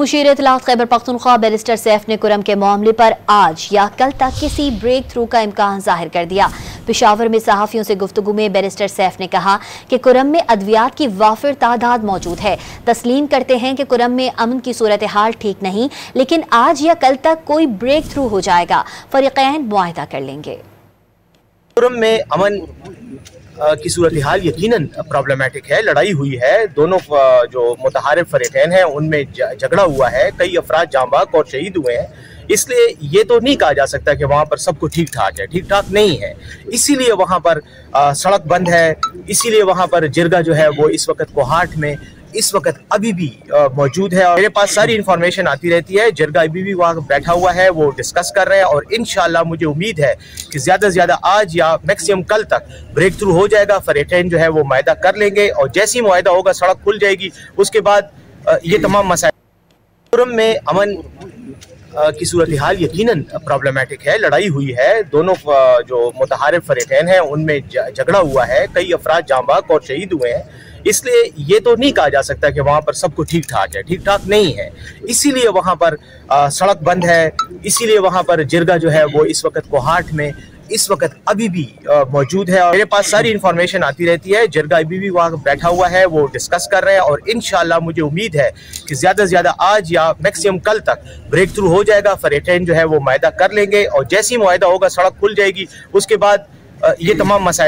Musheer इत्तलात Khyber Pakhtunkhwa barrister Saif ने कुरम के मामले पर आज या कल तक किसी ब्रेक थ्रू का इम्कान जाहिर कर दिया। पेशावर में सहाफियों से गुफ्तगू में बैरिस्टर सैफ ने कहा कि कुरम में अद्वियात की वाफिर तादाद मौजूद है। तस्लीम करते हैं कि कुरम में अमन की सूरत हाल ठीक नहीं, लेकिन आज या कल तक कोई ब्रेक थ्रू हो जाएगा। फरीकैन मुआहिदा कर लेंगे। कुरम में अमन की सूरत हाल यकीनन प्रॉब्लमेटिक है। लड़ाई हुई है, दोनों जो मुतहारिफ फरीकैन हैं उनमें झगड़ा हुआ है, कई अफराद जांबाक और शहीद हुए हैं। इसलिए ये तो नहीं कहा जा सकता कि वहाँ पर सब कुछ ठीक ठाक है। ठीक ठाक नहीं है, इसीलिए वहाँ पर सड़क बंद है, इसीलिए वहाँ पर जिरगा जो है वो इस वक्त कोहाट में इस वक्त अभी भी मौजूद है। और मेरे पास सारी इन्फॉर्मेशन आती रहती है। जिरगा अभी भी वहाँ बैठा हुआ है, वो डिस्कस कर रहे हैं और इंशाल्लाह मुझे उम्मीद है कि ज़्यादा से ज़्यादा आज या मैक्सिमम कल तक ब्रेक थ्रू हो जाएगा। फरीकैन जो है वो मुआहिदा कर लेंगे और जैसे ही मुआहिदा होगा सड़क खुल जाएगी। उसके बाद ये तमाम मसाइल। कुरम में अमन की सूरत हाल यकीनन प्रॉब्लमेटिक है। लड़ाई हुई है, दोनों जो मुतहारिफ फरीकैन हैं उनमें झगड़ा हुआ है, कई अफराद जांबाक और शहीद हुए हैं। इसलिए ये तो नहीं कहा जा सकता कि वहाँ पर सब कुछ ठीक ठाक है। ठीक ठाक नहीं है, इसीलिए वहाँ पर सड़क बंद है, इसीलिए वहाँ पर जिरगा जो है वो इस वक्त कोहाट में इस वक्त अभी भी मौजूद है। और मेरे पास सारी इन्फॉर्मेशन आती रहती है। जिरगा अभी भी वहाँ बैठा हुआ है, वो डिस्कस कर रहे हैं और इंशाल्लाह मुझे उम्मीद है कि ज़्यादा से ज़्यादा आज या मैक्सिमम कल तक ब्रेक थ्रू हो जाएगा। फरीकैन जो है वो मुआहिदा कर लेंगे और जैसे ही मुआहिदा होगा सड़क खुल जाएगी। उसके बाद ये तमाम मसाइल।